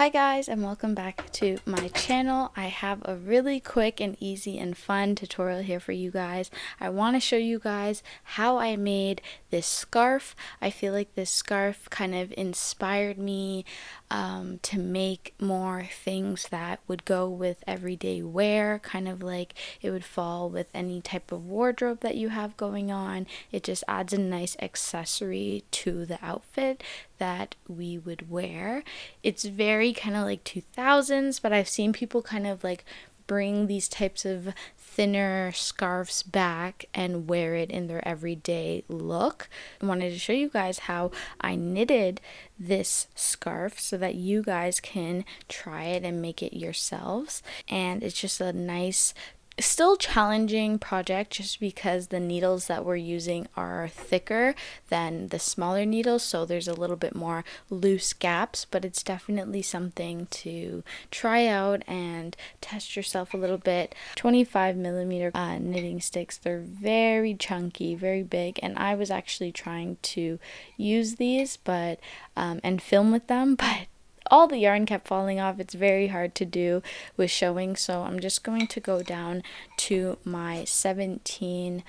Hi guys, and welcome back to my channel. I have a really quick and easy and fun tutorial here for you guys. I want to show you guys how I made this scarf. I feel like this scarf kind of inspired me to make more things that would go with everyday wear, kind of like it would fall with any type of wardrobe that you have going on. It just adds a nice accessory to the outfit that we would wear. It's very kind of like 2000s, but I've seen people kind of like bring these types of thinner scarves back and wear it in their everyday look. I wanted to show you guys how I knitted this scarf so that you guys can try it and make it yourselves. And it's just a nice, still challenging project just because the needles that we're using are thicker than the smaller needles, so there's a little bit more loose gaps, but it's definitely something to try out and test yourself a little bit. 25mm knitting sticks, they're very chunky, very big, and I was actually trying to use these but and film with them, but all the yarn kept falling off. It's very hard to do with showing, so I'm just going to go down to my 17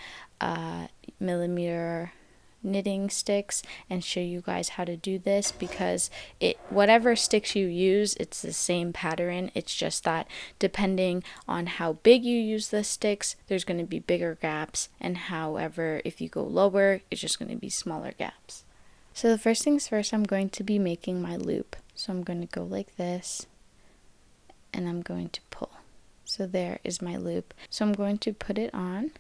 millimeter knitting sticks and show you guys how to do this, because whatever sticks you use, it's the same pattern. It's just that depending on how big you use the sticks, there's going to be bigger gaps, and however if you go lower, it's just going to be smaller gaps. So the first things first, I'm going to be making my loop. So I'm going to go like this, and I'm going to pull. So there is my loop. So I'm going to put it on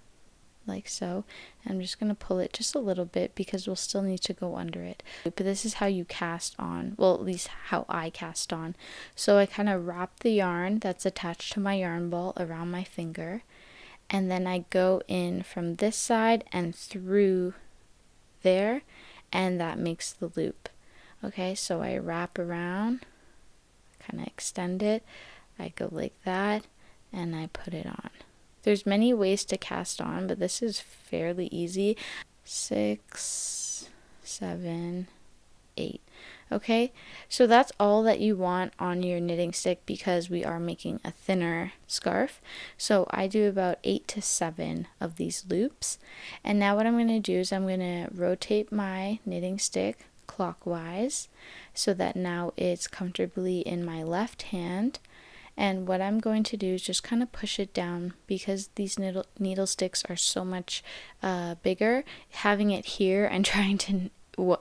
like so. I'm just going to pull it just a little bit because we'll still need to go under it. But this is how you cast on, well, at least how I cast on. So I kind of wrap the yarn that's attached to my yarn ball around my finger, and then I go in from this side and through there, and that makes the loop. Okay, so I wrap around, kind of extend it, I go like that, and I put it on. There's many ways to cast on, but this is fairly easy. 6, 7, 8. Okay, so that's all that you want on your knitting stick because we are making a thinner scarf. So I do about 8 to 7 of these loops. And now what I'm going to do is I'm going to rotate my knitting stick clockwise so that now it's comfortably in my left hand. And what I'm going to do is just kind of push it down because these needle sticks are so much bigger. Having it here and trying to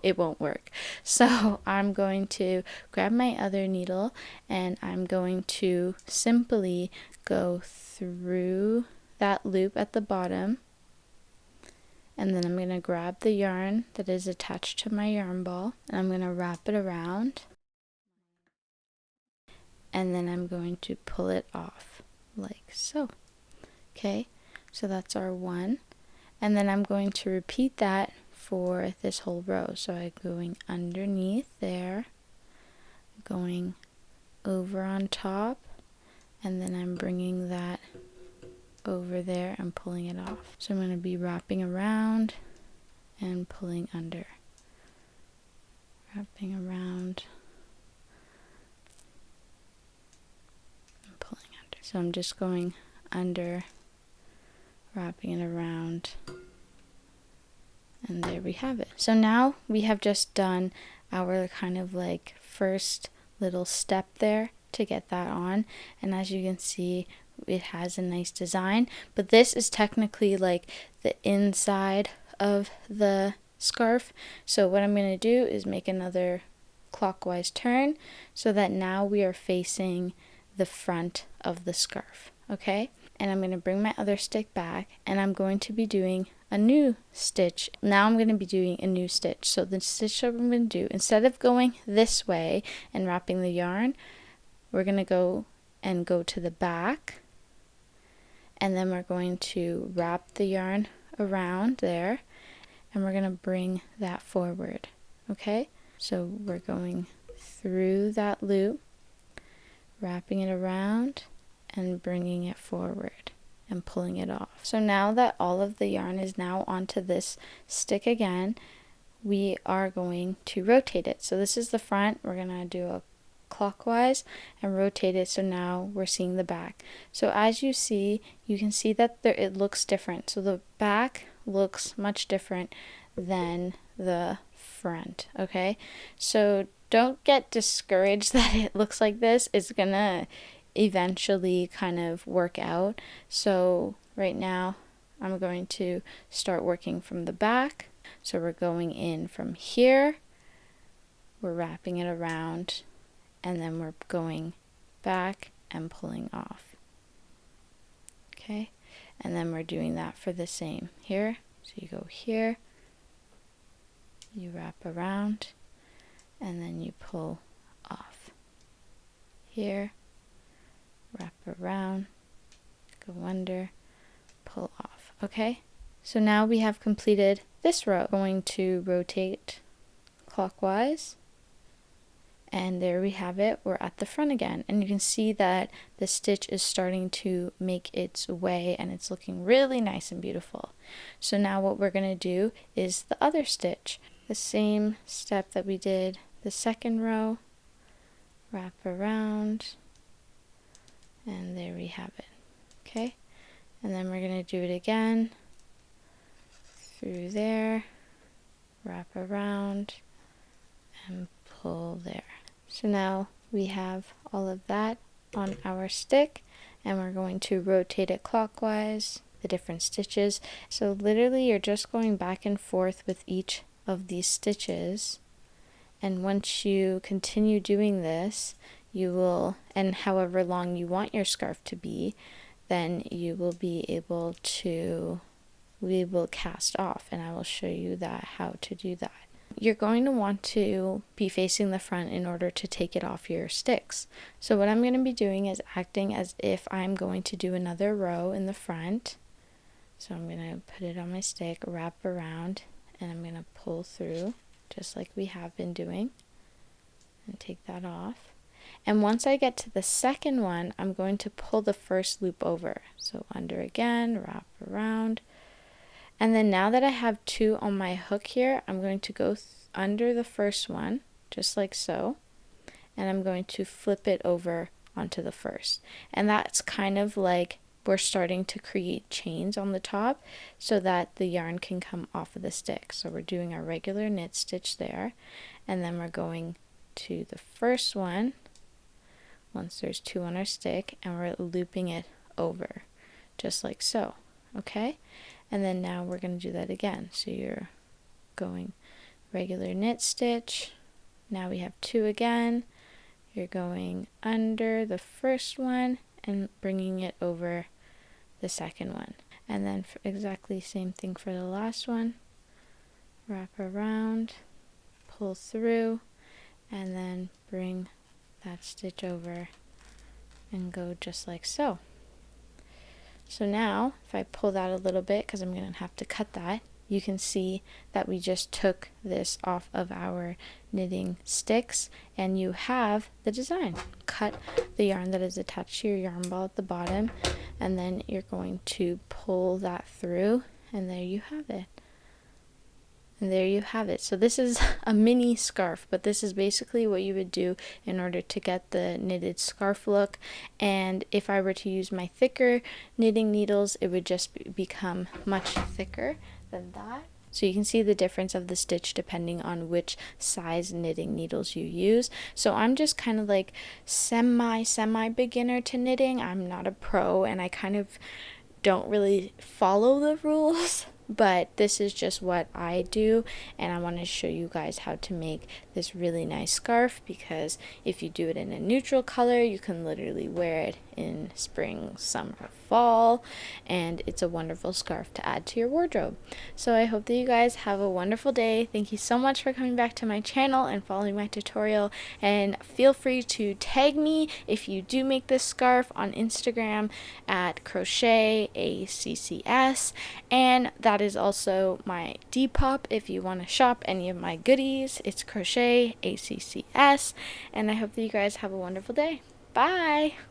it won't work. So I'm going to grab my other needle and I'm going to simply go through that loop at the bottom, and then I'm going to grab the yarn that is attached to my yarn ball and I'm going to wrap it around, and then I'm going to pull it off like so. Okay, so that's our one, and then I'm going to repeat that for this whole row. So I'm going underneath there, going over on top, and then I'm bringing that over there and pulling it off. So I'm going to be wrapping around and pulling under, wrapping around and pulling under. So I'm just going under, wrapping it around, and there we have it. So now we have just done our kind of like first little step there to get that on, and as you can see, it has a nice design, but this is technically like the inside of the scarf. So what I'm going to do is make another clockwise turn so that now we are facing the front of the scarf. Okay, and I'm going to bring my other stick back and I'm going to be doing a new stitch. Now I'm going to be doing a new stitch. So the stitch that I'm going to do, instead of going this way and wrapping the yarn, we're going to go to the back, and then we're going to wrap the yarn around there, and we're going to bring that forward. Okay, so we're going through that loop, wrapping it around and bringing it forward and pulling it off. So now that all of the yarn is now onto this stick again, we are going to rotate it. So this is the front. We're going to do a clockwise and rotate it, so now we're seeing the back. So as you see, you can see that it looks different. So the back looks much different than the front, okay? So don't get discouraged that it looks like this. It's gonna eventually kind of work out. So right now I'm going to start working from the back. So we're going in from here, we're wrapping it around, and then we're going back and pulling off. Okay, and then we're doing that for the same here. So you go here, you wrap around, and then you pull off. Here, wrap around, go under, pull off. Okay, so now we have completed this row. Going to rotate clockwise, and there we have it. We're at the front again, and you can see that the stitch is starting to make its way and it's looking really nice and beautiful. So now what we're going to do is the other stitch, the same step that we did the second row, wrap around, and there we have it. Okay, and then we're going to do it again through there, wrap around, and pull there. So now we have all of that on our stick, and we're going to rotate it clockwise, the different stitches. So literally you're just going back and forth with each of these stitches, and once you continue doing this, you will, and however long you want your scarf to be, then you will be able to, we will cast off, and I will show you that how to do that. You're going to want to be facing the front in order to take it off your sticks. So what I'm going to be doing is acting as if I'm going to do another row in the front. So I'm going to put it on my stick, wrap around, and I'm going to pull through just like we have been doing, and take that off. And once I get to the second one, I'm going to pull the first loop over. So under again, wrap around. And then now that I have two on my hook here, I'm going to go under the first one, just like so, and I'm going to flip it over onto the first. And that's kind of like we're starting to create chains on the top so that the yarn can come off of the stick. So we're doing our regular knit stitch there, and then we're going to the first one once there's two on our stick, and we're looping it over just like so. Okay, and then now we're going to do that again. So you're going regular knit stitch, now we have two again, you're going under the first one and bringing it over the second one, and then for exactly same thing for the last one, wrap around, pull through, and then bring that stitch over and go just like so. So now if I pull that a little bit, because I'm going to have to cut that, you can see that we just took this off of our knitting sticks, and you have the design. Cut the yarn that is attached to your yarn ball at the bottom, and then you're going to pull that through, and there you have it. And there you have it. So this is a mini scarf, but this is basically what you would do in order to get the knitted scarf look. And if I were to use my thicker knitting needles, it would just become much thicker than that. So you can see the difference of the stitch depending on which size knitting needles you use. So I'm just kind of like semi beginner to knitting. I'm not a pro, and I kind of don't really follow the rules, but this is just what I do, and I want to show you guys how to make this really nice scarf, because if you do it in a neutral color, you can literally wear it in spring, summer, fall, and it's a wonderful scarf to add to your wardrobe. So I hope that you guys have a wonderful day. Thank you so much for coming back to my channel and following my tutorial, and feel free to tag me if you do make this scarf on Instagram at crochetaccs, and that is also my Depop if you want to shop any of my goodies. It's crochetaccs, and I hope that you guys have a wonderful day. Bye!